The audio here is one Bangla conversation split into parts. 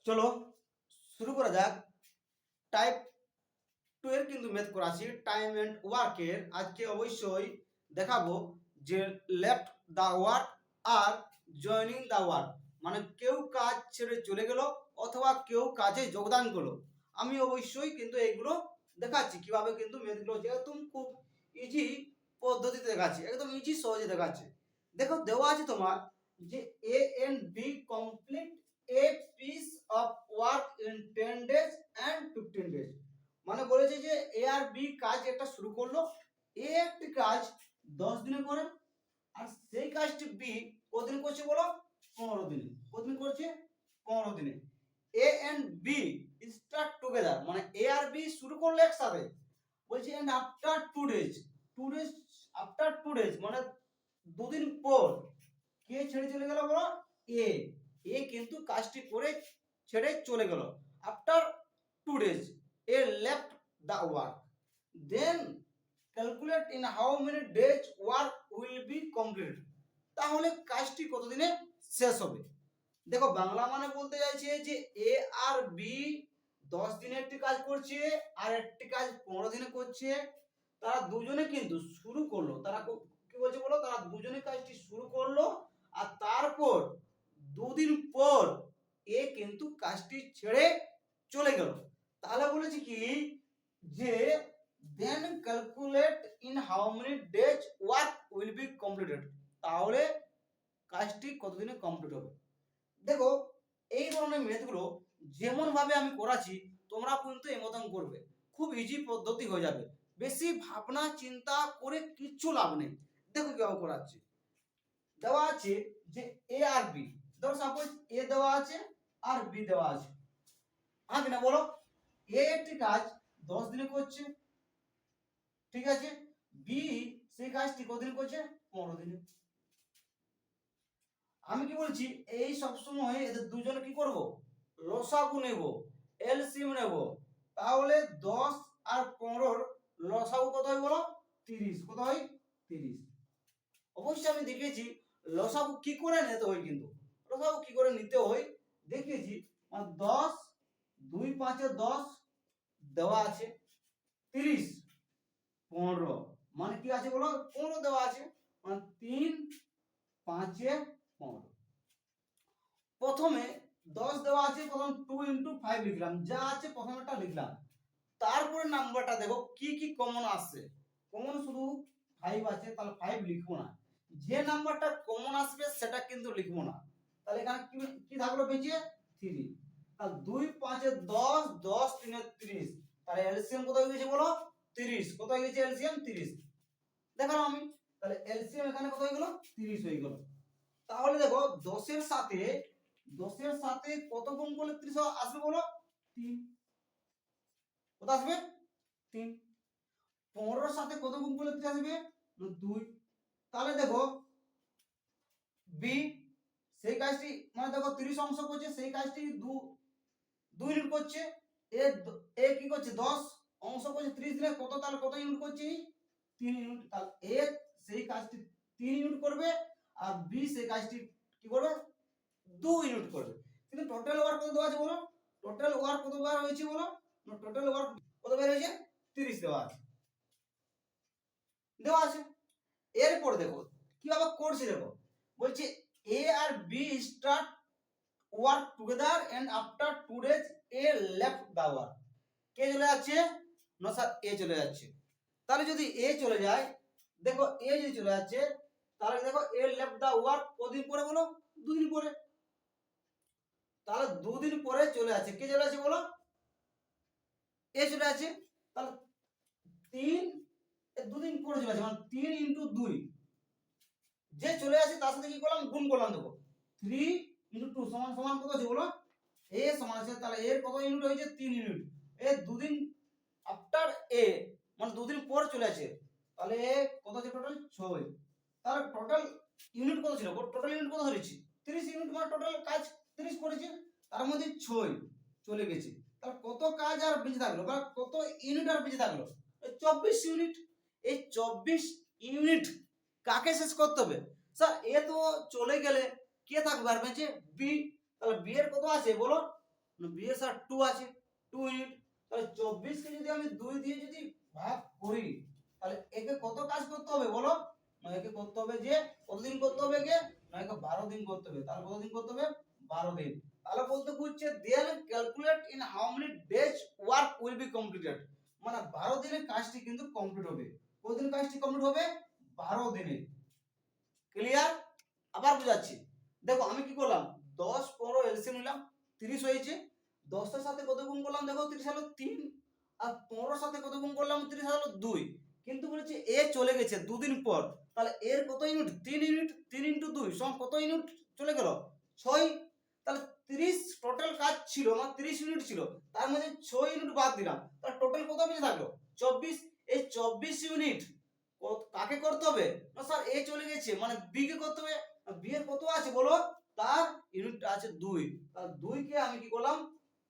চলো শুরু করা যাক। টাইপ 2 এর কিন্তু ম্যাথ করাছি টাইম এন্ড ওয়ার্কের। আজকে অবশ্যই দেখাবো যে লেফট দা ওয়ার্ক আর জয়েনিং দা ওয়ার্ক, মানে কেউ কাজ ছেড়ে চলে গেল অথবা কেউ কাজে যোগদান করলো। আমি অবশ্যই কিন্তু এইগুলো দেখাচ্ছি কিভাবে কিন্তু ম্যাথগুলো একদম খুব ইজি পদ্ধতিতে দেখাচ্ছি, একদম ইজি সহজে দেখাচ্ছি। দেখো দেওয়া আছে তোমার যে A and B complete a piece of work in 10 days and 15 days। মানে বলেছে যে এ আর বি কাজ একটা শুরু করলো, এ একটি কাজ 10 দিনে করে আর সেই কাজটি বি কতদিন করছে বলো? 15 দিনে। কতদিন করছে? 15 দিনে। A and B start together, মানে এ আর বি শুরু করলো একসাথে। বলছে and after 2 days, 2 days after 2 days মানে দুদিন পর কে ছেড়ে চলে গেল বলো? এ। এ কিন্তু কাজটি করে ছেড়ে চলে গেল। After 2 days A left the work, then calculate in how many days work will be completed। তাহলে কাজটি কতদিনে শেষ হবে? দেখো বাংলা মানে বলতে চাইছে যে এ আর বি 10 দিনে একটি কাজ করছে আর একটি কাজ 15 দিনে করছে। তারা দুজনে কিন্তু শুরু করলো, তারা কি বলছে বলো? তারা দুজনে কাজটি শুরু করলো আর তারপর দুদিন পর এ কিন্তু কাজটি ছেড়ে চলে গেল। তাহলে বলেছে কি যে then calculate in how many days work will be completed. তাহলে কাজটি কতদিনে কমপ্লিট হবে? দেখো এই ধরনের ম্যাথগুলো যেমন ভাবে আমি করাচ্ছি তোমরা কিন্তু এই মতন করবে, খুব ইজি পদ্ধতি হয়ে যাবে, বেশি ভাবনা চিন্তা করে কিচ্ছু লাভ নেই। দেখো কিভাবে করাচ্ছি। দেওয়া আছে যে এ আর বি, ধরো সাপোজ এ দেওয়া আছে আর বি দেওয়া আছে। হ্যাঁ কিনা বলো? এ একটি কাজ 10 দিনে করছে, ঠিক আছে। বি সেই কাজটি কতদিন করছে? 15 দিনে। আমি কি বলছি এই সব সময় এদের দুজনে কি করব? লসাগু নেব, এলসিএম নেব। তাহলে 10 আর 15 লসাগু কত হয় বলো? 30। কত হয়? 30। অবশ্যই আমি দেখেছি লসাগু কি করে নিতে হয়, কিন্তু লসাগু কি করে নিতে হয় দেখিয়েছি। মানে 10 2 5 10 দেওয়া আছে, 30 15 মানে কি আছে বলো? 15 দেওয়া আছে, মানে 3 5 15। প্রথমে 10 দেওয়া আছে, প্রথম 2 × 5 লিখলাম, যা আছে প্রথমেরটা লিখলাম। তারপরে নাম্বারটা দেখো কি কি কমন আসছে। কমন শুধু 5 আছে, তাহলে 5 লিখবো না। যে নাম্বারটা কমন আসবে সেটা কিন্তু লিখবো না। তাহলে এখানে কি কি থাকলো বেঁচে? 3। আর 2 5 10 10 3 30। তাহলে এলসিএম কত হয়ে গেছে বলো? 30। কত হয়ে গেছে এলসিএম? 30 দেখালাম আমি। তাহলে এলসিএম এখানে কত হয়ে গেল? 30 হয়ে গেল। তাহলে দেখো 10 এর সাথে কত গুণ করলে 30 আসবে বলো? 3। কত আসবে? 3। 15 এর সাথে কত গুণ করলে 30 আসবে? 2। তাহলে দেখো বি সেই কাজটি, মানে দেখো 30 অংশ করছে, সেই কাজটি 2 ইউনিট করছে। এ কি করছে? 10 অংশ করছে 30 দিনে, কত তাহলে কত ইউনিট করছে? 3 ইউনিট। তাহলে এ সেই কাজটি 3 ইউনিট করবে আর বি সেই কাজটি কি করবে? 2 ইউনিট করবে। কিন্তু টোটাল ওয়ার্ক কত দেওয়া আছে বলো? টোটাল ওয়ার্ক কত বার হয়েছে বলো? টোটাল ওয়ার্ক কত বের হয়েছে? 30 দেওয়া আছে। এরপর দেখো কিভাবে করছি। দেখো বলছে A R B start work together and after 2 days A left the work. কে চলে যাচ্ছে? না স্যার এ চলে যাচ্ছে। তাহলে যদি এ চলে যায়, দেখো এ যদি চলে যাচ্ছে তাহলে দেখো এ লেফট দা ওয়ার্ক কতদিন পরে বলো? 2 দিন পরে। তাহলে 2 দিন পরে চলে আছে, কে চলে আছে বলো? এ চলে আছে। তাহলে 3 2 দিন পরে চলে আছে, মানে 3 × 2 যে চলে আসে তার সাথে কি করলাম? গুণ করলাম। দেখো 3 × 2 সমান সমান কত আছে বলো? এ সমান আছে, তাহলে এর কত ইউনিট হয়েছে? 3 ইউনিট। এ 2 দিন আফটার এ মানে 2 দিন পর চলে আসে, তাহলে এ কত আছে টোটাল? 6। তাহলে টোটাল ইউনিট কত ছিল? টোটাল ইউনিট কত ধরেছি? 30 ইউনিট, মানে টোটাল কাজ 30 করেছে, তার মধ্যে 6 চলে গেছে। তাহলে কত কাজ আর বেঁচে থাকলো বা কত ইউনিট আর বেঁচে থাকলো? 24 ইউনিট। এই 24 ইউনিট কাকে শেষ করতে হবে? স্যার এ তো চলে গেলে কে থাকবে আর বেঁচে? বি। তাহলে বি এর কত আছে বলো? বিএসআর 2 আছে 2 ইউনিট। তাহলে 24 কে যদি আমি 2 দিয়ে যদি ভাগ করি তাহলে একে কত কাজ করতে হবে বলো? না একে করতে হবে যে কতদিন করতে হবে একে? না একে 12 দিন করতে হবে। তাহলে কতদিন করতে হবে? 12 দিন। তাহলে বলতে বুঝছে then calculate in how many days work will be completed, মানে 12 দিনের কাজটি কিন্তু কমপ্লিট হবে। কতদিন কাজটি কমপ্লিট হবে? 12 দিনে। ক্লিয়ার? আবার বুঝাচ্ছি, দেখো আমি কি করলাম 10 15 এলসিএম নিলাম 30 হয়েছে। 10 এর সাথে কত গুণ করলাম দেখো 30 হলো 3, আর 15 এর সাথে কত গুণ করলাম 30 হলো 2। কিন্তু বলেছে এ চলে গেছে দুদিন পর, তাহলে এর কত ইউনিট? 3 ইউনিট। 3 ইনটু 2 সমান কত ইউনিট চলে গেল? 6। তাহলে 30 টোটাল কাজ ছিল আমার 30 ইউনিট ছিল, তার মধ্যে 6 ইউনিট বাদ দিলাম, তাহলে টোটাল কত বেঁচে থাকলো? 24। এই 24 ইউনিট কাকে করতে হবে? না স্যার এ চলে গেছে মানে বি কে করতে হবে। বি এর কত আছে বলো? তার ইউনিট আছে 2। তাহলে 2 কে আমি কি করলাম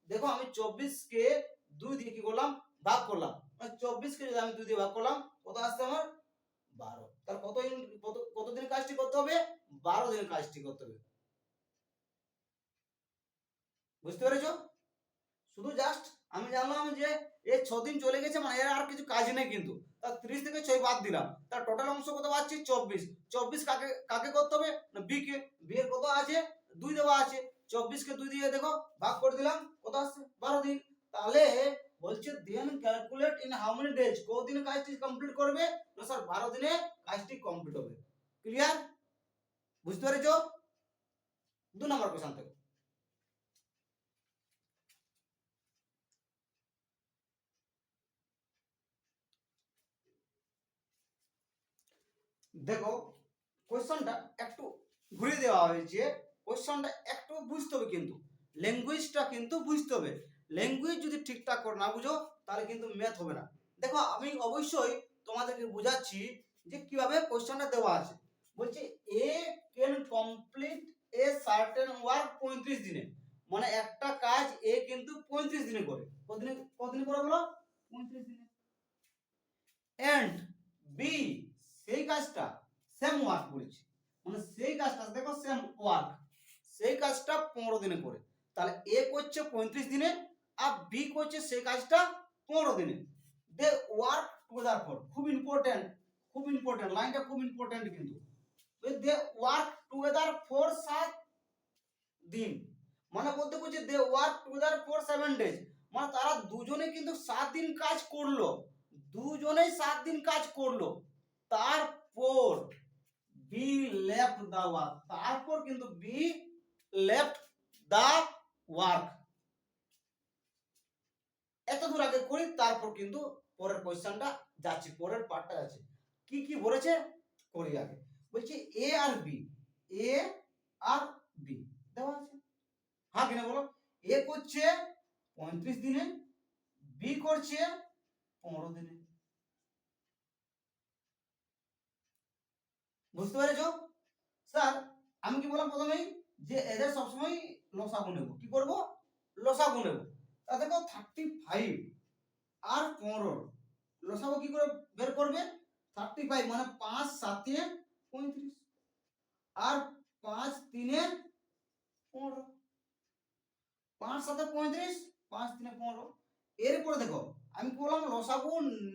দেখো আমি 24 কে 2 দিয়ে কি করলাম ভাগ করলাম, মানে 24 কে যদি আমি 2 দিয়ে ভাগ করলাম কত আসছে আমার? 12। তাহলে কত ইউনিট কত দিনের কাজটি করতে হবে? 12 দিনের কাজটি করতে হবে। বুঝতে পেরেছো? শুধু জাস্ট আমি জানলাম যে এর 6 দিন চলে গেছে মানে এর আর কিছু কাজ নেই, কিন্তু তার 30 থেকে 6 বাদ দিলাম, তার টোটাল অংশ কত পাচ্ছি? 24। 24 কাকে কাকে করতে হবে? না বি কে। বি এর কত আছে? 2 দেওয়া আছে। 24 কে 2 দিয়ে দেখো ভাগ করে দিলাম, কত আসছে? 12 দিন। তাহলে বলছে then calculate in how many days, কত দিনে কাজটি কমপ্লিট করবে? না স্যার 12 দিনে কাজটি কমপ্লিট হবে। ক্লিয়ার? বুঝতে পেরেছো? 2 নম্বর কোশ্চেন থেকে দেখো কোশ্চেনটা একটু ঘুরিয়ে দেওয়া হয়েছে। কোশ্চেনটা একটু বুঝতে হবে, কিন্তু ল্যাঙ্গুয়েজটা কিন্তু বুঝতে হবে। ল্যাঙ্গুয়েজ যদি ঠিকঠাক করে না বুঝো তাহলে কিন্তু ম্যাথ হবে না। দেখো আমি অবশ্যই তোমাদেরকে বোঝাচ্ছি যে কিভাবে কোশ্চেনটা দেওয়া আছে। বলছে A can complete a certain work 35 দিনে, মানে একটা কাজ এ কিন্তু 35 দিনে করে। কতদিনে করে বলো? 35 দিনে। এন্ড বি সেই কাজটা সেম ওয়ার্ক করেছে, মানে সেই কাজটা দেখো সেম ওয়ার্ক সেই কাজটা 15 দিনে করে। তাহলে এ করছে 35 দিনে আর বি করছে সেই কাজটা 15 দিনে। দে ওয়ার্ক টুগেদার ফর, খুব ইম্পর্টেন্ট লাইনটা খুব ইম্পর্টেন্ট কিন্তু। দে ওয়ার্ক টুগেদার ফর 7 দিন, মানে বলতে বলছে they work together for 7 days, মানে তারা দুজনে কিন্তু 7 দিন কাজ করলো, দুজনেই 7 দিন কাজ করলো। তারপর বি লেফট দা ওয়ার্ক, তারপর কিন্তু বি লেফট দা ওয়ার্ক। এত দূর আগে করি, তারপর কিন্তু পরের কোশ্চেনটা যাচ্ছে, পরের পার্টটা যাচ্ছে। কি কি বলেছে করি আগে। বলছি এ আর বি, এ আর বি দেওয়া আছে, হ্যাঁ কিনা বলো? এ করছে 35 দিনে, বি করছে 15 দিনে। বুঝতে পেরেছো? স্যার আমি কি বললাম প্রথমেই যে এদের সবসময় লসাগু নেব। কি করব? লসাগু নেব। তা দেখো 35 আর 15 লসাগু কি করে বের করবে? 35 মানে 5 7 এ 35 আর 5 3 এ 15, 5 7 এ 35, 5 3 এ 15। এরপরে দেখো আমি কি বললাম লসাগু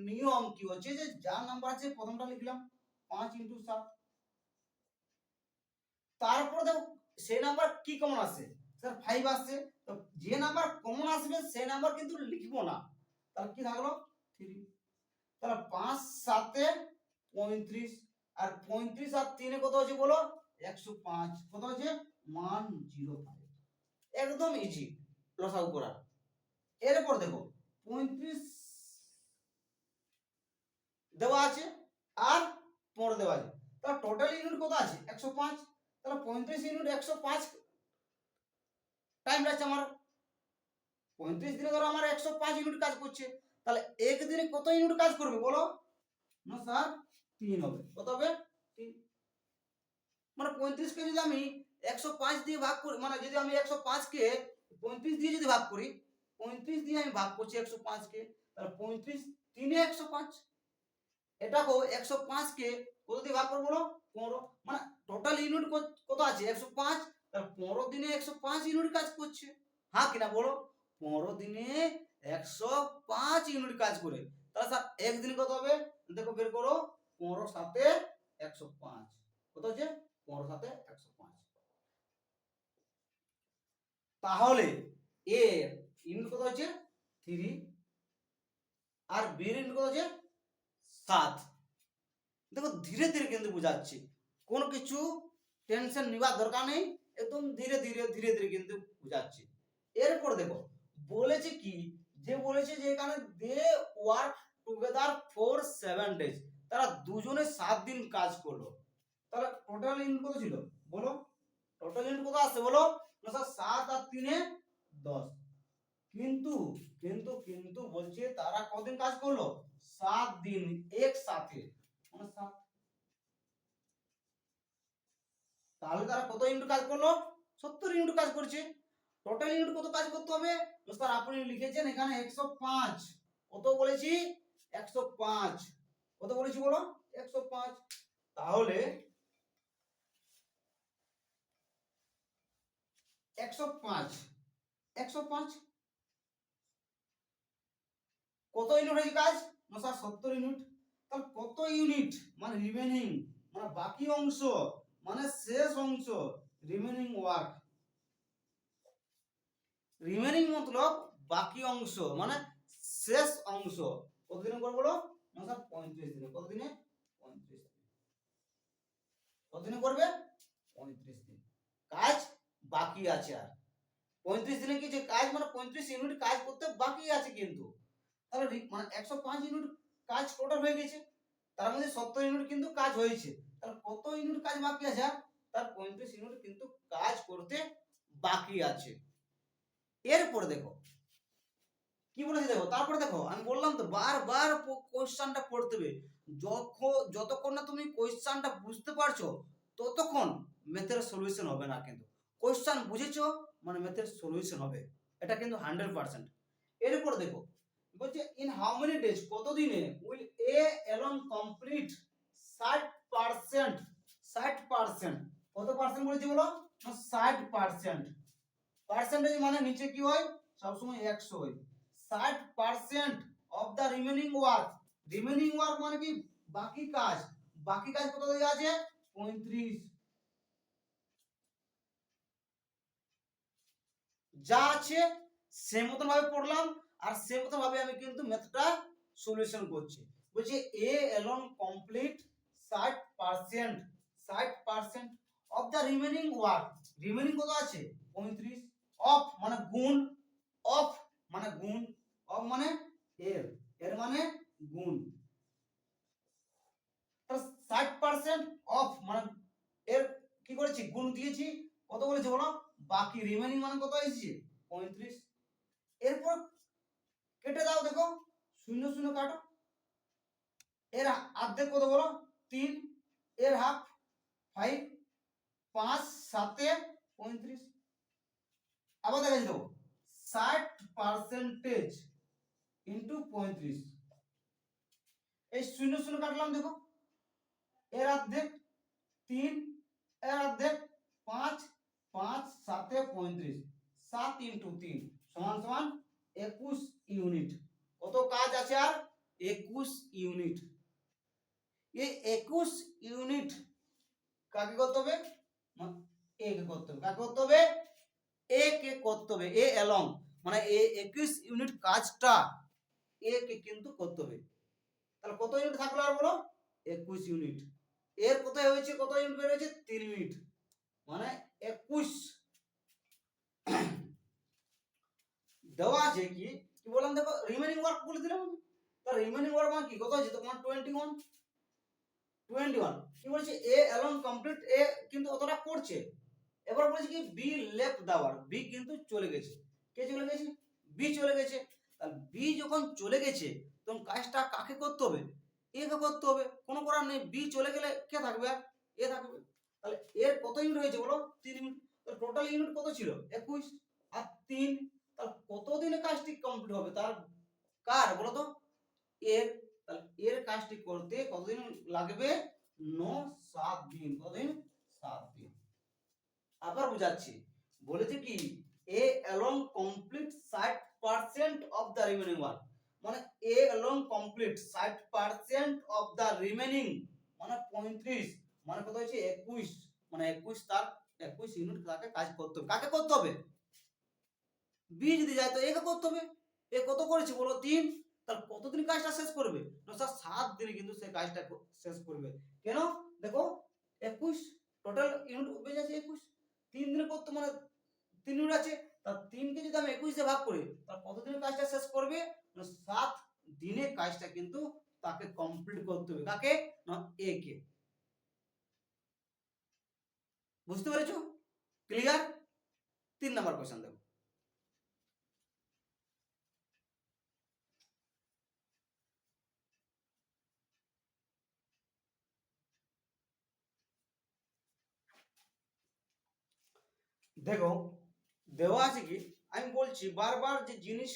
নিয়ম কি হচ্ছে যে যার নাম্বার আছে প্রথমটা লিখলাম 5 × 7, তারপর দেখো সেই নাম্বার কি কমন আসছে? স্যার 5 আসছে, তো যে নাম্বার কমন আসবে সেই নাম্বার কিন্তু লিখবো না। তাহলে কি থাকলো? 3। তাহলে 5 7 এ 35 আর 35 আর 3 এ কত আছে বলো? 105। কত আছে? 105। একদম ইজি লসাগু করা। এরপর দেখো 35 দেওয়া আছে আর 15 দেওয়া আছে, তাহলে টোটাল ইউনিট কত আছে? 105। তাহলে 35 ইউনিট 105 টাইম লাগছে আমার। 35 দিনে ধরো আমার 105 ইউনিট কাজ করছে, তাহলে এক দিনে কত ইউনিট কাজ করবে বলো? না স্যার 3 হবে। কত হবে? 3। মানে 35 কে যদি আমি 105 দিয়ে ভাগ করি, মানে যদি আমি 105 কে 35 দিয়ে যদি ভাগ করি, 35 দিয়ে আমি ভাগ করছি 105 কে, তাহলে 35 3 এ 105। এটাকেও 105 কে কত দিয়ে ভাগ করব বলো? 15। মানে টোটাল ইউনিট কত আছে? 105। তাহলে 15 দিনে 105 ইউনিট কাজ করছে। হ্যাঁ কিনা বলো? 15 দিনে 105 ইউনিট কাজ করে। তাহলে স্যার একদিন কত হবে? দেখো বের করো, 15 সাথে 105 কত হচ্ছে? 15 সাথে 105। তাহলে এ ইউনিট কত হচ্ছে? 3 আর বি এর ইউনিট কত হচ্ছে? 7। দেখো ধীরে ধীরে কিন্তু বুঝাচ্ছি, কোনো কিছু টেনশন নেওয়ার দরকার নেই, একদম ধীরে ধীরে ধীরে ধীরে কিন্তু বুঝাচ্ছি। এরপর দেখো বলেছে কি, যে বলেছে যে এখানে they work together for 7 days, তারা দুজনে 7 দিন কাজ করলো। তাহলে টোটাল ইনপুট কত ছিল বলো? টোটাল ইনপুট কত আসছে বলো? না স্যার 7 আর 3 এ 10। কিন্তু কিন্তু কিন্তু বলছে তারা কতদিন কাজ করলো? 7 দিন একসাথে, মানে 7। তাহলে তারা কত ইউনিট কাজ করলো? 70 ইউনিট কাজ করছে। টোটাল ইউনিট কত কাজ করতে হবে? তো স্যার আপনি লিখেছেন এখানে 105। কত বলেছি? 105। কত বলেছি বলো? 105। তাহলে 105 105 কত ইউনিট হয়েছে কাজ? না স্যার 70 ইউনিট। তাহলে কত ইউনিট মানে রিমেনিং, মানে বাকি অংশ, মানে শেষ অংশ, রিমেনিং ওয়ার্ক। রিমেনিং মতলব বাকি অংশ, মানে শেষ অংশ কতদিনে করবো বলো? না স্যার 35 দিনে। কতদিনে? 35 দিন। কতদিনে করবে? 35 দিন কাজ বাকি আছে। আর 35 দিনে কি যে কাজ, মানে 35 ইউনিট কাজ করতে বাকি আছে কিন্তু। তাহলে মানে 105 ইউনিট কাজ টোটাল হয়ে গেছে, তার মধ্যে 70 ইউনিট কিন্তু কাজ হয়েছে। তাহলে কত ইউনিট কাজ বাকি আছে? তার 35 ইউনিট কিন্তু কাজ করতে বাকি আছে। এরপর দেখো কি বলেছে দেখো, তারপরে দেখো আমি বললাম তো বারবার কোশ্চেনটা পড়তে হবে। যতক্ষণ না তুমি কোশ্চেনটা বুঝতে পারছো ততক্ষণ ম্যাথের সলিউশন হবে না। কিন্তু কোশ্চেন বুঝেছো মানে ম্যাথের সলিউশন হবে, এটা কিন্তু 100%। এরপর দেখো বলছে ইন হাউ মেনি ডেজ, কত দিনে উইল এ অ্যালন কমপ্লিট 60%। 60% কত পার্সেন্ট বলেছি বলো? 60%। পার্সেন্টেজ মানে নিচে কি হয়? সবসময় 100 হয়। 60% of the remaining work. Remaining work মানে কি? বাকি কাজ। বাকি কাজ কত দেওয়া আছে? 35। যা আছে সে মতন ভাবে পড়লাম, আর সে মতন ভাবে আমি কিন্তু ম্যাথটা সলিউশন করছি। বলছে A alone complete 60%। 60% of the remaining work. Remaining কত আছে? 35। অফ মানে গুণ, অফ মানে গুণ, অফ মানে এর, এর মানে গুণ। 60% অফ মানে এর কি করেছি? গুণ দিয়েছি। কত বলেছে বলো? বাকি রিমেনিং মানে কত এসেছে? 35। এরপর কেটে দাও, দেখো শূন্য শূন্য কাটো। এর অর্ধেক কত বলো? 3। এর হাফ 5। 5 7 এ 35। আবার দেখা যাবে 60% ইনটু 35। এই শূন্য শূন্য কাটলাম, দেখো এর অর্ধেক 3, এর অর্ধেক 5। 5 7 এ 35। 7 ইনটু 3 সমান সমান 21 ইউনিট। কত কাজ আছে? আর 21 ইউনিট। এই 21 ইউনিট কাকে করতে হবে? এ কে করতে হবে। কাকে করতে হবে? এ কে করতে হবে। এ অ্যালং মানে এই 21 ইউনিট কাজটা এ কে কিন্তু করতে হবে। তাহলে কত ইউনিট থাকলো আর বলো? 21 ইউনিট। এর কোথায় হয়েছে? কত ইউনিট বের হয়েছে? 3 ইউনিট, মানে 21। দেওয়া আছে কি কি বললাম দেখো, রিমেনিং ওয়ার্ক বলে দিলাম। তার রিমেনিং ওয়ার্ক মানে কি? কত আছে তোমার? 21। 21 কি বলছে? এ অ্যালন কমপ্লিট, এ কিন্তু অতটা করছে। এবার বলছে কি B left the work, B কিন্তু চলে গেছে। কে চলে গেছে? বি চলে গেছে। তাহলে বি যখন চলে গেছে তখন কাজটা কাকে করতে হবে? এ কে করতে হবে। কোনো করার নেই, বি চলে গেলে কে থাকবে? আর এ থাকবে। তাহলে এর কত ইউনিট হয়েছে বলো? 3 ইউনিট। তাহলে টোটাল ইউনিট কত ছিল? 21 আর 3। তাহলে কত দিনে কাজটি কমপ্লিট হবে? তার কার বলো তো? এর। তাহলে এর কাজটি করতে কতদিন লাগবে? 7 দিন। কতদিন? 7 দিন। আবার বুঝাচ্ছি, বলেছে কি A along complete 60% of the remaining work, মানে A along complete 60% of the remaining, মানে 35, মানে কত হচ্ছে 21, মানে 21 তার 21 ইউনিট তাকে কাজ করতে হবে। কাকে করতে হবে? বি যদি যায় তো একে করতে হবে। এ কত করেছে বলো 3, তাহলে কতদিন কাজটা শেষ করবে? না স্যার 7 দিনে কিন্তু সে কাজটা শেষ করবে। কেন? দেখো 21 টোটাল ইউনিট বেজে যাচ্ছে 21, 3 দিনে করতে মানে 3 ইউনিট আছে, তার 3 কে যদি আমি 21 দিয়ে ভাগ করি তাহলে কতদিনে কাজটা শেষ করবে? না 7 দিনে কাজটা কিন্তু তাকে কমপ্লিট করতে হবে। কাকে? না এ কে। বুঝতে পেরেছো? ক্লিয়ার? 3 নাম্বার কোশ্চেন দেখো। দেখো দেওয়া আছে কি, আমি বলছি বারবার যে জিনিস,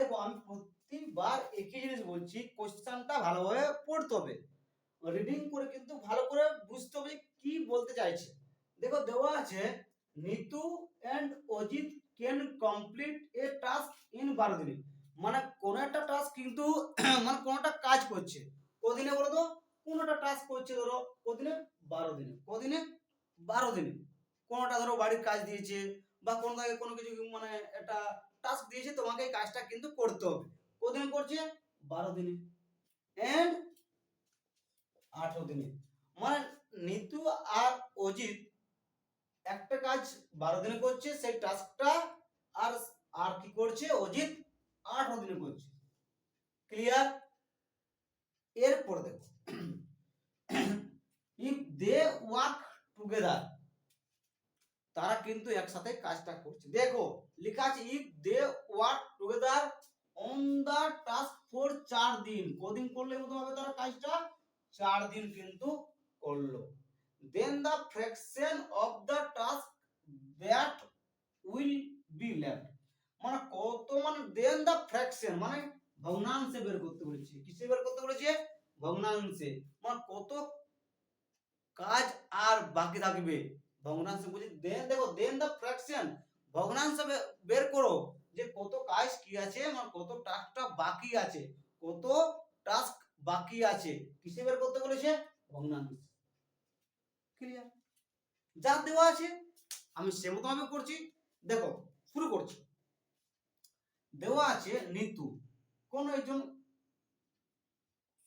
দেখো আমি প্রতিবার একই জিনিস বলছি, কোশ্চেনটা ভালোভাবে পড়তে হবে, রিডিং করে কিন্তু ভালো করে বুঝতে হবে কি বলতে চাইছে। দেখো দেওয়া আছে Nitu and Ajit can complete a task in 12 দিনে, মানে কোন একটা টাস্ক কিন্তু মানে কোনটা কাজ করছে কদিনে বলো তো? কোনটা টাস্ক করছে ধরো কদিনে? 12 দিনে। কদিনে? 12 দিনে। কোনটা ধরো বাড়ির কাজ দিয়েছে বা কোন জায়গায় কোনো কিছু মানে একটা টাস্ক দিয়েছে, তোমাকে এই কাজটা কিন্তু করতে হবে। কদিন করছে? 12 দিনে। এন্ড 18 দিনে, মানে নিতু আর অজিত একটা কাজ 12 দিনে করছে সেই টাস্কটা, আর আর কি করছে অজিত 18 দিনে করছে। ক্লিয়ার? এরপর দেখো ইফ দে ওয়ার্ক টুগেদার, তারা কিন্তু একসাথে কাজটা করছে। দেখো লেখা আছে if they work together on the task for 4 দিন। কদিন করলে মতো হবে তারা কাজটা? 4 দিন কিন্তু করলো। Then the fraction of the task that will be left, মানে কত, মানে দেন দা ফ্র্যাকশন মানে ভগ্নাংশে বের করতে বলেছে। কিসে বের করতে বলেছে? ভগ্নাংশে, মানে কত কাজ আর বাকি থাকবে ভগ্নাংশে বুঝি। দেন দেখো দেন দা ফ্র্যাকশন, ভগ্নাংশ বের করো যে কত কাজ কি আছে, মানে কত টাস্কটা বাকি আছে, কত টাস্ক বাকি আছে, কিসে বের করতে বলেছে? ভগ্নাংশ। ক্লিয়ার? যা দেওয়া আছে আমি সেমতো ভাবে করছি। দেখো শুরু করছি। দেওয়া আছে নিতু, কোন একজন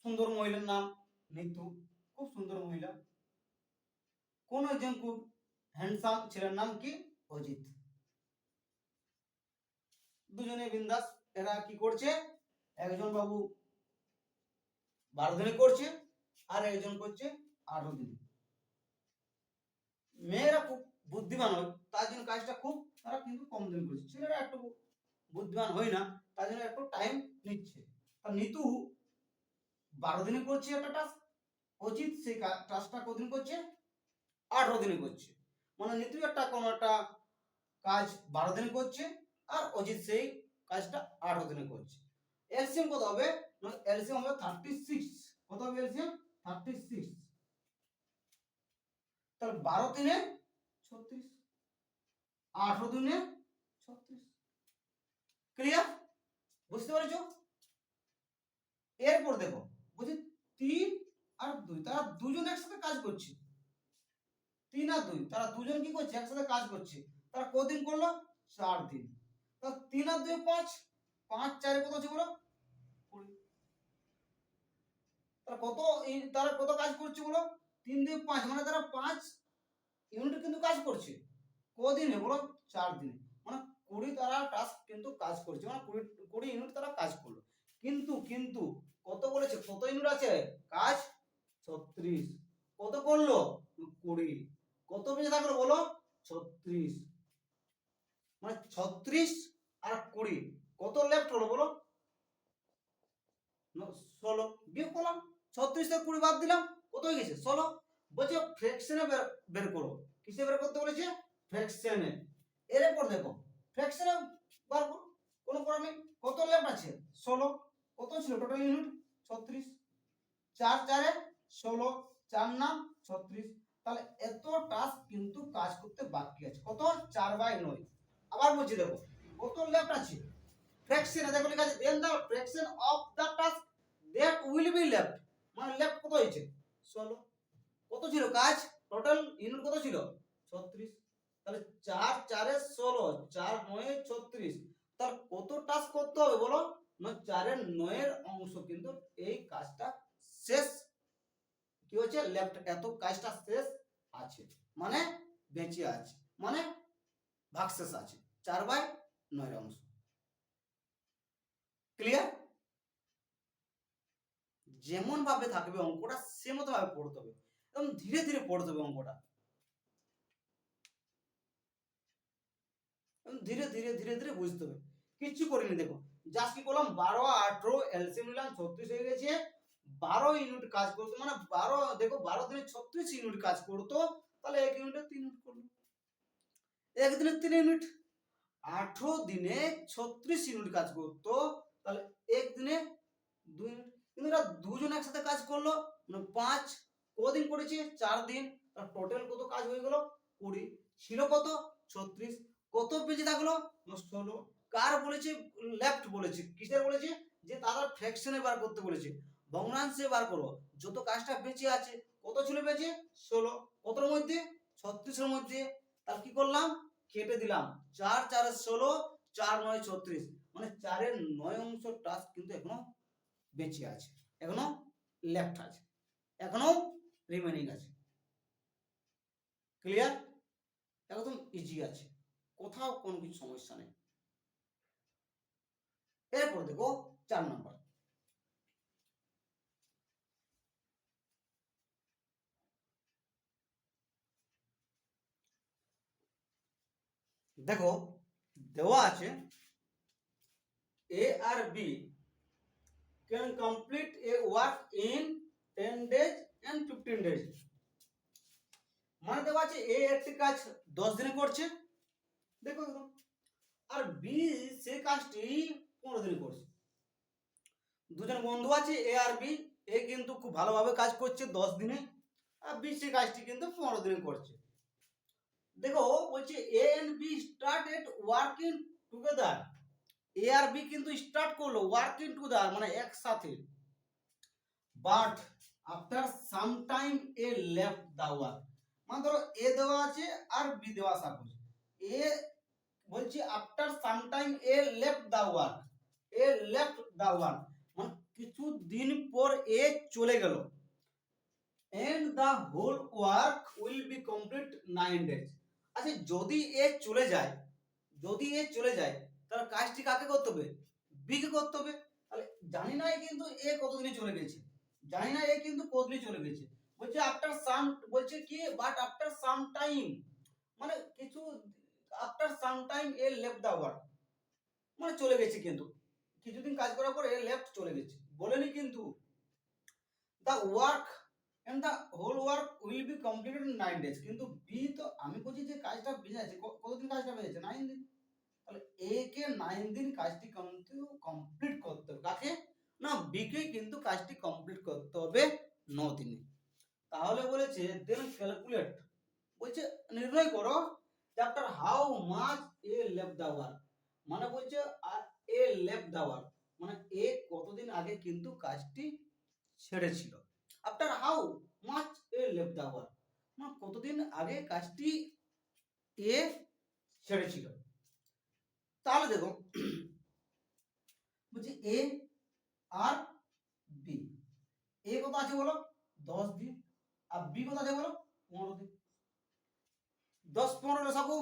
সুন্দর মহিলার নাম নিতু, খুব সুন্দর মহিলা। কোন একজন খুব হ্যান্ডসাম ছেলের নাম কি? অজিত। দুজনে বিন্দাস, এরা কি করছে? একজন বাবু 12 দিনে করছে আর একজন করছে 18 দিনে। মেয়েরা খুব বুদ্ধিমান হয় তার জন্য কাজটা খুব তারা কিন্তু কম দিন করছে, ছেলেরা একটু বুদ্ধিমান হয় না তার জন্য একটু টাইম নিচ্ছে। আর নিতু 12 দিনে করছে একটা টাস্ক, অজিত সেই টাস্কটা কদিন করছে? 18 দিনে করছে। মানে নিতু একটা কোনো একটা কাজ 12 দিনে করছে আর অজিত সেই কাজটা 18 দিনে করছে। এলসিএম কত হবে? এলসিএম হবে 36। কত হবে এলসিএম? 36। তাহলে 12 দিনে 36, 18 দিনে 36। ক্লিয়ার? বুঝতে পেরেছো? এরপর দেখো বুঝি 3 আর 2 তারা দুজন একসাথে কাজ করছে। 3 আর 2 তারা দুজন কি করছে? একসাথে কাজ করছে। তারা কদিন করলো? 4 দিন। তাহলে 3 আর 2 5, 5 4 কত আছে বলো? 20। তারা কত তারা কত কাজ করছে বলো? 3 2 5, মানে তারা 5 ইউনিট কিন্তু কাজ করছে। কদিনে বলো? 4 দিনে। মানে 20 তারা টাস্ক কিন্তু কাজ করছে, মানে 20 ইউনিট তারা কাজ করলো। কিন্তু কিন্তু কত বলেছে? কত ইউনিট আছে কাজ? 36। কত করলো? 20। কত বেঁচে থাকলো বলো? 36। মানে 36 আর 20 কত লেফট হলো বলো? 16। বিয়োগ করলাম, 36 থেকে 20 বাদ দিলাম, কত হয়ে গেছে? 16। বলছে ফ্র্যাকশনে বের করো। কিসে বের করতে বলেছে? ফ্র্যাকশনে। এরপর দেখো ফ্র্যাকশনে বার করো, কোনো করা নেই। কত লেফট আছে? 16। কত ছিল টোটাল ইউনিট? 36। 4 4 16, 4 না 36। তাহলে এত টাস্ক কিন্তু কাজ করতে বাকি আছে। কত? 4/9। আবার বলছি দেখো কত লেফট আছে, ফ্র্যাকশন আছে বলে কাছে then the fraction of the task that will be left, মানে লেফট কত হয়েছে 16। কত ছিল কাজ, টোটাল ইউনিট কত ছিল 36। তাহলে 4 4 এ 16, 4 9 এ 36। তাহলে কত টাস্ক করতে হবে বলো না, 4 এর 9 এর অংশ কিন্তু এই কাজটা শেষ কি হচ্ছে লেফট, এত কাজটা শেষ আছে মানে বেঁচে আছে, মানে ভাগশেষ আছে 4/9 এর অংশ। ক্লিয়ার? যেমন ভাবে থাকবে অঙ্কটা সেমতো ভাবে পড়তে হবে, এবং ধীরে ধীরে পড়তে হবে অঙ্কটা, ধীরে ধীরে ধীরে ধীরে বুঝতে হবে। কিচ্ছু করিনি দেখো, জাস্ট কি করলাম 12 18 এলসিএম নিলাম 36 হয়ে গেছে। 12 ইউনিট কাজ করতো, মানে 12 দেখো 12 দিনে 36 ইউনিট কাজ করতো, তাহলে 1 ইউনিটে 3 ইউনিট করলো, 1 দিনে 3 ইউনিট। 18 দিনে 36 ইউনিট কাজ করতো, তাহলে 1 দিনে 2 ইউনিট। কিন্তু এরা দুজন একসাথে কাজ করলো, মানে 5 কদিন করেছে 4 দিন, তার টোটাল কত কাজ হয়ে গেল 20। ছিল কত 36, কত পেজে থাকলো 16। কার বলেছে লেফট বলেছে, কিসের বলেছে যে তারা ফ্র্যাকশনে বার করতে বলেছে, ভগ্নাংশে বার করো। যত কাজটা বেঁচে আছে কত ছিল বেঁচে 16, কতর মধ্যে 36 এর মধ্যে। তার কি করলাম কেটে দিলাম, 4 4 16, 4 9 36, মানে 4 এর 9 অংশ টাস্ক কিন্তু এখনো বেঁচে আছে, এখনো লেফট আছে, এখনো রিমেনিং আছে। ক্লিয়ার? একদম ইজি আছে, কোথাও কোনো কিছু সমস্যা নেই। এরপর দেখো 4 নম্বর। দেখো দেওয়া আছে এ আর B can complete a work in 10 days and 15 days, মানে দেওয়া আছে এ একটি কাজ 10 দিনে করছে, দেখো একদম, আর বি সে কাজটি 15 দিনে করছে। দুজন বন্ধু আছে এ আর বি, এ কিন্তু খুব ভালোভাবে কাজ করছে 10 দিনে, আর বি সে কাজটি কিন্তু 15 দিনে করছে। দেখো বলছে A and B started working together, A R B কিন্তু স্টার্ট করলো ওয়ার্কিং টুগেদার মানে একসাথে, but after some time A left the work, মানে ধরো এ দেওয়া আছে আর বি দেওয়া সাপোজ, এ বলছি after some time A left the work, A left the work মানে কিছু দিন পর এ চলে গেল, and the whole work will be complete 9 days। আচ্ছা যদি এ চলে যায়, যদি এ চলে যায় তাহলে কাজটি কাকে করতে হবে, বি কে করতে হবে। তাহলে জানি না এ কিন্তু এ কতদিনে চলে গেছে, জানি না এ কিন্তু কতদিনে চলে গেছে, বলছে আফটার সাম, বলছে কি বাট আফটার সাম টাইম, মানে কিছু after some time A left the work, মানে চলে গেছে, কিন্তু কিছুদিন কাজ করার পর এ লেফট চলে গেছে, বলেনি কিন্তু the work and the whole work will be completed in 9 days, কিন্তু বি তো আমি বলছি যে কাজটা বেজেছে কতদিন কাজটা বেজেছে 9 দিন, তাহলে এ কে 9 দিন কাজটি কিন্তু কমপ্লিট করতে হবে, কাকে না বি কে কিন্তু কাজটি কমপ্লিট করতে হবে 9 দিনে। তাহলে বলেছে দেন ক্যালকুলেট, বলছে নির্ণয় করো after how much A left the work, মানে বলছে আর এ লেফট দা ওয়ার্ক মানে এ কতদিন আগে কিন্তু কাজটি ছেড়েছিল, after how much A left the work মানে কতদিন আগে কাজটি এ ছেড়েছিল। তাহলে দেখো বলছি এ আর বি, এ কত আছে বলো 10 দিন, আর বি কত আছে বলো 15 দিন, 10 15 লসাগু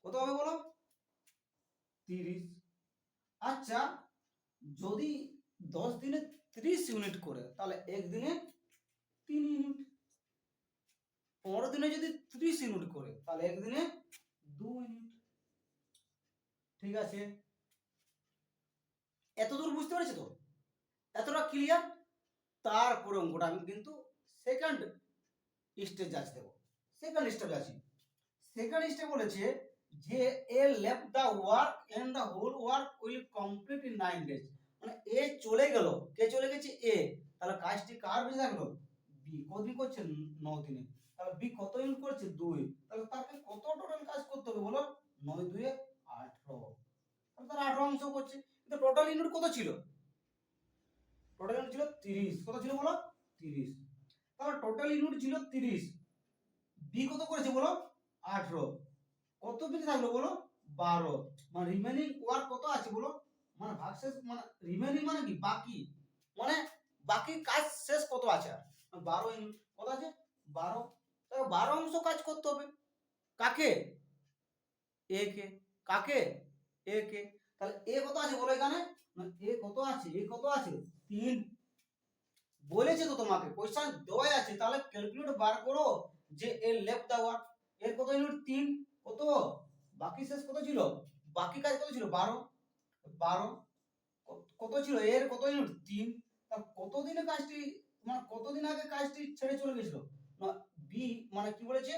কত হবে বলো 30। আচ্ছা যদি 10 দিনে 30 ইউনিট করে তাহলে এক দিনে 3 ইউনিট, 15 দিনে যদি 30 ইউনিট করে তাহলে একদিনে 2 ইউনিট। ঠিক আছে, এতদূর বুঝতে পেরেছো তো, এতটা ক্লিয়ার। তারপরে অঙ্কটা আমি কিন্তু সেকেন্ড স্টেজ যাচ্ছি, দেবো সেকেন্ড স্টেপ আছি। সেকেন্ড স্টেপ বলেছে যে A left the work and the whole work will complete in 9 days, মানে এ চলে গেল, কে চলে গেছে এ, তাহলে কাজটি কার বেঁচে থাকলো বি কতদিন করছে 9 দিনে, তাহলে বি কত ইউনিট করছে 2, তাহলে তাকে কত টোটাল কাজ করতে হবে বলো, 9 2 18, তাহলে তার 18 অংশ করছে। কিন্তু টোটাল ইউনিট কত ছিল, টোটাল ইউনিট ছিল 30, কত ছিল বলো 30, তাহলে টোটাল ইউনিট ছিল 30, বি কত করেছে বলো 18, কত দিন থাকলো বলো 12, মানে রিমেইনিং ওয়ার্ক কত আছে বলো, মানে ভাগশেষ মানে রিমেইনিং মানে কি বাকি, মানে বাকি কাজ শেষ কত আছে আর 12 ইউনিট, কত আছে 12, তাহলে 12 অংশ কাজ করতে হবে কাকে, এ কে, কাকে এ কে, তাহলে এ কত আছে বলো এখানে, এ কত আছে, এ কত আছে 3, বলেছে তো তোমাকে কোশ্চেন দেওয়াই আছে, তাহলে ক্যালকুলেট বার করো যে এর লেফট দেওয়া এর কত ইউনিট 3, কত বাকি শেষ কত ছিল, বাকি কাজ কত ছিল 12, 12 কত ছিল এর কত ইউনিট 3, তার কত দিনে কাজটি মানে কতদিন আগে কাজটি ছেড়ে চলে গেছিল না, বি মানে কি বলেছে,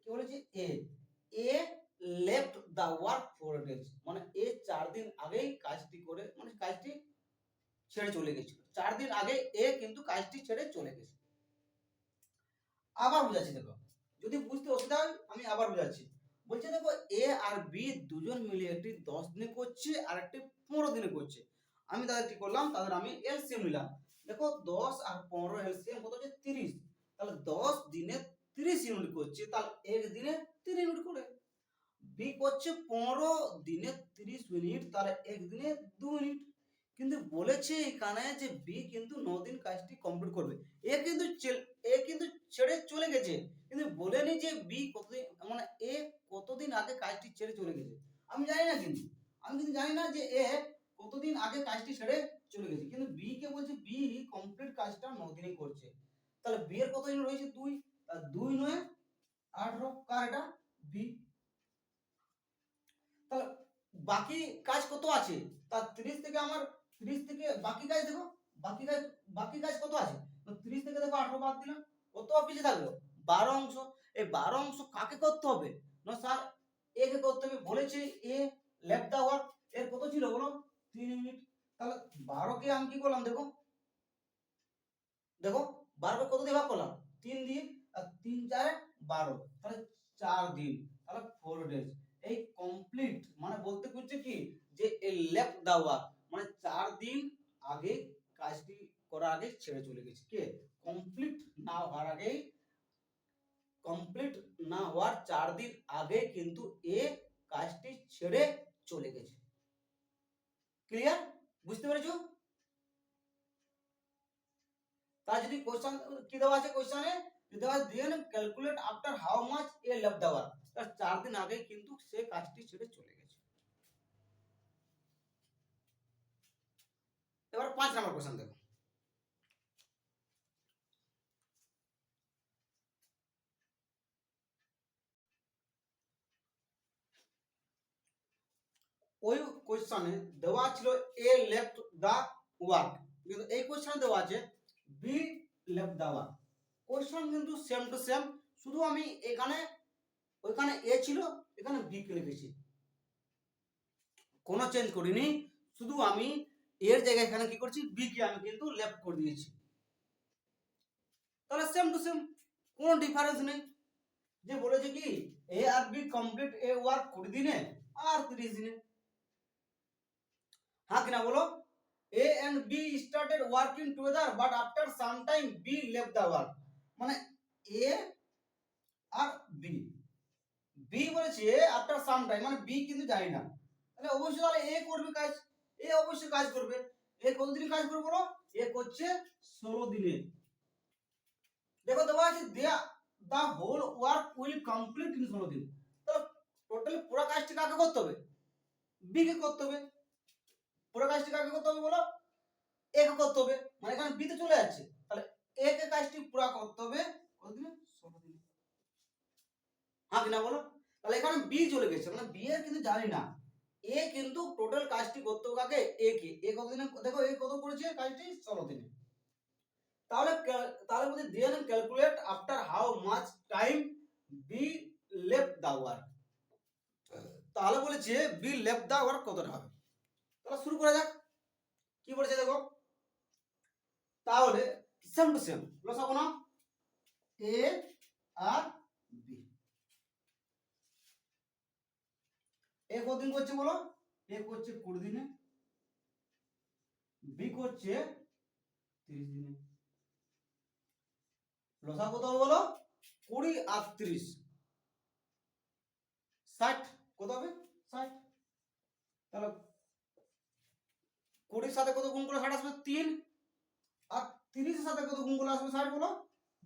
কি বলেছে এ লেফট দা ওয়ার্ক 4 days, মানে এ 4 দিন আগেই কাজটি করে মানে কাজটি ছেড়ে চলে গেছিল, 4 দিন আগে এ কিন্তু কাজটি ছেড়ে চলে গেছে। আবার বুঝাচ্ছি দেখো, যদি বুঝতে অসুবিধা হয় আমি আবার বুঝাচ্ছি, বলছে দেখো এ আর বি দুজন মিলে একটি 10 দিনে করছে আর একটি 15 দিনে করছে, আমি তাদের কি করলাম, তাদের আমি এলসিএম নিলাম, দেখো 10 আর 15 এলসিএম কত হচ্ছে 30, তাহলে 10 দিনে 30 ইউনিট করছে, তাহলে এক দিনে 3 ইউনিট করে, বি করছে 15 দিনে 30 ইউনিট, তাহলে এক দিনে 2 ইউনিট, কিন্তু বলেছে এখানে যে বি কিন্তু 9 দিন কাজটি কমপ্লিট করবে, এ কিন্তু ছেড়ে চলে গেছে, কিন্তু বলেনি যে বি কতদিন মানে এ কতদিন আগে কাজটি ছেড়ে চলে গেছে, আমি জানি না, কিন্তু আমি কিন্তু জানি না যে এ কতদিন আগে কাজটি ছেড়ে চলে গেছে, কিন্তু বি কে বলছে বি কমপ্লিট কাজটা 9 দিনেই করছে, তাহলে বি এর কত দিন রয়েছে 2, আর 2 9 18, কার এটা বি, তাহলে বাকি কাজ কত আছে, তার 30 থেকে আমার 30 থেকে বাকি কাজ দেখো, বাকি কাজ কত আছে, তো 30 থেকে দেখো 18 বাদ দিলাম, কত পিছিয়ে থাকলো 12 অংশ, এই 12 অংশ কাকে করতে হবে না স্যার এ কে করতে হবে, বলেছে এ লেফট দা ওয়ার্ক, এর কত ছিল বলো 3 ইউনিট, তাহলে 12 কে আমি কি করলাম দেখো, দেখো 12 কে কত দিয়ে ভাগ করলাম 3 দিয়ে, আর 3 4 12, তাহলে 4 দিন, তাহলে 4 ডেজ, এই কমপ্লিট মানে বলতে করছে কি যে এই লেফট দা ওয়ার্ক মানে 4 দিন আগে কাজটি করার আগে ছেড়ে চলে গেছে, কে কমপ্লিট না হওয়ার আগে, কমপ্লিট না হওয়ার 4 দিন আগে কিন্তু এ কাজটি ছেড়ে চলে গেছে, ক্লিয়ার, বুঝতে পেরেছো, তা যদি কোশ্চেন কি দেওয়া আছে কোশ্চেনে দেওয়া আছে then calculate after how much A left the work, তার 4 দিন আগে কিন্তু সে কাজটি ছেড়ে চলে গেছে। এবার 5 নাম্বার কোশ্চেন দেখো, ওই কোশ্চেনে দেওয়া ছিল এ লেফট দা ওয়ার্ক, কিন্তু এই কোশ্চেনে দেওয়া আছে B left the work, question কিন্তু সেম টু সেম, শুধু আমি এখানে ওইখানে এ ছিল এখানে বি কে লিখেছি, কোনো চেঞ্জ করিনি, শুধু আমি এর জায়গায় এখানে কি করছি বি কে আমি কিন্তু লেফট করে দিয়েছি, তাহলে সেম টু সেম কোনো ডিফারেন্স নেই, যে বলেছে কি A R B complete a work 20 দিনে আর 30 দিনে, হ্যাঁ কিনা বলো, A and B started working together but after some time B left the work, মানে এ আর বি, বি বলেছে আফটার সাম টাইম মানে বি কিন্তু জানি না, তাহলে অবশ্যই তাহলে এ করবে কাজ, এ অবশ্যই কাজ করবে, এ কতদিন কাজ করবে বলো, এ করছে 16 দিনে, দেখো দেওয়া আছে দেয়া the whole work will complete in 16 দিন, তাহলে টোটাল পুরো কাজটি কাকে করতে হবে, বি কে করতে হবে, পুরো কাজটি কাকে করতে হবে বলো, এ কে করতে হবে, মানে এখানে বি তে চলে যাচ্ছে, তাহলে এ কে কাজটি পুরো করতে হবে কতদিনে 16 দিনে, হ্যাঁ কিনা বলো, তাহলে এখানে বি চলে গেছে মানে বি এর কিন্তু জানি না, এ কিন্তু টোটাল কাজটি করতে হবে কাকে এ কে, এ কতদিনে দেখো এ কত করেছে কাজটি 16 দিনে, তাহলে তাহলে বলতে then calculate after how much time B left the work, তাহলে বলেছে বি লেফট দা ওয়ার্ক কতটা হবে, তাহলে শুরু করা যাক, কি বলেছে দেখো, তাহলে সেম টু সেম লসাগু না, এ আর বি। এ কতদিন করছে বলো? এ করছে 20 দিনে, বি করছে 30 দিনে। লসা কত হবে বলো? 20 আর 30 60। কত হবে? 60। তাহলে 20 সাথে কত গুণ করলে 60 আসবে? 3। আর 30 এর সাথে কত গুণ করলে আসবে 60 বলো?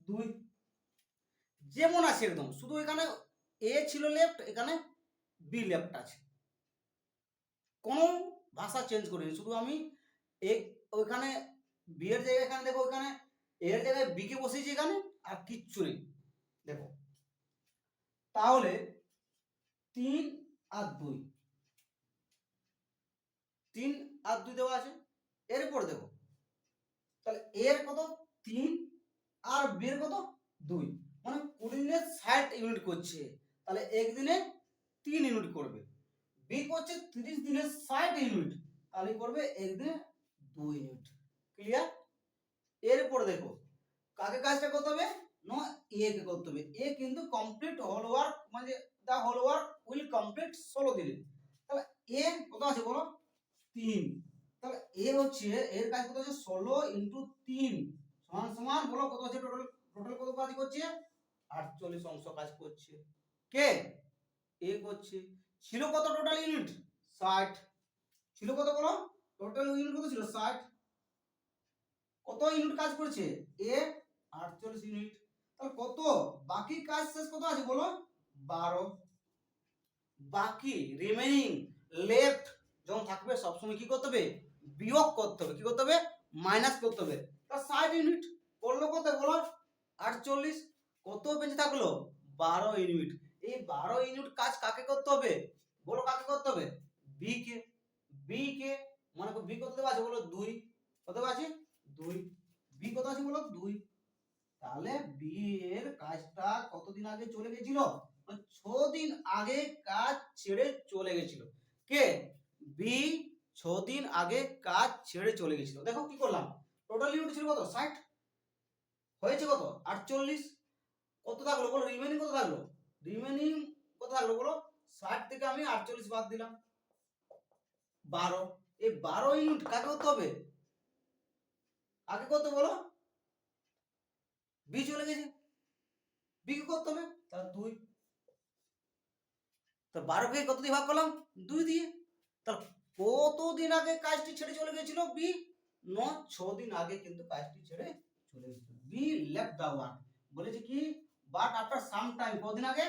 2। যেমন আছে একদম, শুধু এখানে এ ছিল লেফট, এখানে বি লেফট আছে, কোনো ভাষা চেঞ্জ করিনি, শুধু আমি ওইখানে বি এর জায়গায় এখানে দেখো, ওইখানে এর জায়গায় বি কে বসিয়েছি এখানে, আর কিচ্ছু নেই দেখো। তাহলে 3 আর 2, 3 আর 2 দেওয়া আছে। এরপর দেখো, তাহলে এর কত? 3 আর বি এর কত? 2। মানে 20 দিনে 60 ইউনিট করছে, তাহলে একদিনে 3 ইউনিট করবে। বি করছে 30 দিনে 60 ইউনিট, তাহলে করবে একদিনে 2 ইউনিট। ক্লিয়ার? এরপর দেখো কাকে কাজটা করতে হবে? না, এ কে করতে হবে। এ কিন্তু কমপ্লিট হোল ওয়ার্ক, মানে the whole work will complete 16 দিনে। তাহলে এ কত আছে বলো? 3। তাহলে এ হচ্ছে, এর কাজ কত আছে? 16 ইনটু 3 সমান সমান বলো কত আছে? টোটাল টোটাল কত কাজ করছে? 48 অংশ কাজ করছে। কে? এ করছে। ছিল কত টোটাল ইউনিট? 60। ছিল কত বলো? টোটাল ইউনিট কত ছিল? 60। কত ইউনিট কাজ করছে? এ 48 ইউনিট। তাহলে কত বাকি কাজ শেষ কত আছে বলো? 12। বাকি রিমেইনিং লেফট যখন থাকবে সবসময় কি করতে হবে? বিয়োগ করতে হবে। কি করতে হবে? মাইনাস করতে হবে। তা 60 ইউনিট করলো কত বলো? 48। কত বেঁচে থাকলো? 12 ইউনিট। এই 12 ইউনিট কাজ কাকে করতে হবে বলো? কাকে করতে হবে? বি কে। বি কে মানে বি কত দেওয়া আছে বলো? 2। কত দেওয়া আছে? 2। বি কত আছে বলো? 2। তাহলে বি এর কাজটা কতদিন আগে চলে গেছিল? 6 দিন আগে কাজ ছেড়ে চলে গেছিল। কে? বি 6 দিন আগে কাজ ছেড়ে চলে গেছিল। দেখো কি করলাম, টোটাল ইউনিট ছিল কত? 60, হয়েছে কত? 48। কত থাকলো বলো? রিমেইনিং কত থাকলো? রিমেইনিং কত থাকলো বলো? 60 থেকে আমি 48 বাদ দিলাম, 12। এই 12 ইউনিট কাকে করতে হবে? আগে করতে বলো? বি চলে গেছে, বি কে করতে হবে, তার 2। তো 12 কে কত দিয়ে ভাগ করলাম? 2 দিয়ে। তাহলে কতদিন আগে কাজটি ছেড়ে চলে গেছিল বি? 6 দিন আগে কিন্তু কাজটি ছেড়ে চলে গেছিল। বি লেফট দা ওয়ার্ক, বলেছে কি বাট আফটার সাম টাইম। কতদিন আগে?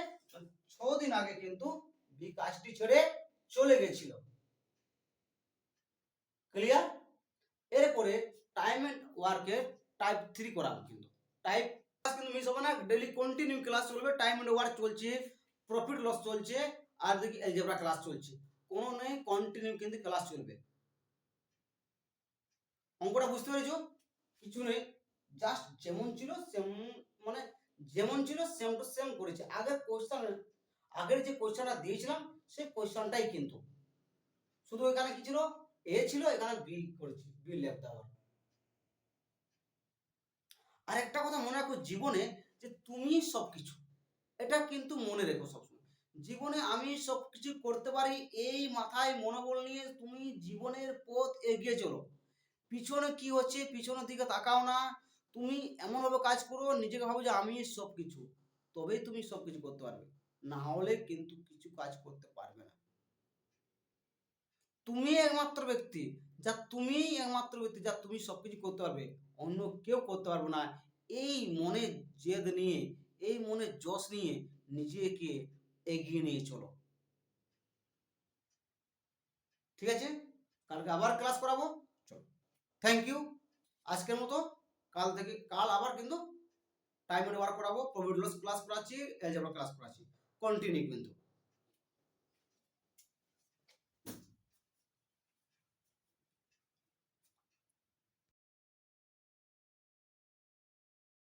6 দিন আগে কিন্তু বি কাজটি ছেড়ে চলে গেছিল। ক্লিয়ার? এরপরে টাইম এন্ড ওয়ার্কের টাইপ 3 করাবো। কিন্তু টাইপ ক্লাস কিন্তু মিস হবে না, ডেইলি কন্টিনিউ ক্লাস চলবে। টাইম এন্ড ওয়ার্ক চলছে, প্রফিট লস চলছে, আর দেখি অ্যালজেব্রা ক্লাস চলছে। কোনো নেই, কন্টিনিউ কিন্তু ক্লাস চলবে। অঙ্কটা বুঝতে পেরেছো? কিছু নেই, জাস্ট যেমন ছিল সেম, মানে যেমন ছিল সেম টু সেম করেছে। আগের যে কোশ্চেনটা দিয়েছিলাম সেই কোশ্চেনটাই কিন্তু, শুধু এখানে কি ছিল? এ ছিল, এখানে বি করেছি, বি লেফট দেওয়া। আর একটা কথা মনে রাখো জীবনে, যে তুমি সবকিছু, এটা কিন্তু মনে রেখো সবসময়। জীবনে আমি সবকিছু করতে পারি, এই মাথায় মনোবল নিয়ে তুমি জীবনের পথ এগিয়ে চলো। পিছনে কি হচ্ছে পিছনের দিকে তাকাও না। তুমি এমনভাবে কাজ করো, নিজেকে ভাবো যে আমি সবকিছু, তবেই তুমি সবকিছু করতে পারবে, না হলে কিন্তু কিছু কাজ করতে পারবে না। তুমি একমাত্র ব্যক্তি যা তুমি সবকিছু করতে পারবে, অন্য কেউ করতে পারবে না। এই মনে জেদ নিয়ে, এই মনে জোশ নিয়ে নিজেকে এগিয়ে নিয়ে চলো। ঠিক আছে? কালকে আবার ক্লাস করাবো। চলো, থ্যাংক ইউ। আজকের মতো কাল আবার কিন্তু টাইম এন্ড ওয়ার্ক করাবো, প্রফিট লস ক্লাস করাচ্ছি, অ্যালজেব্রা ক্লাস করাচ্ছি, কন্টিনিউ কিন্তু।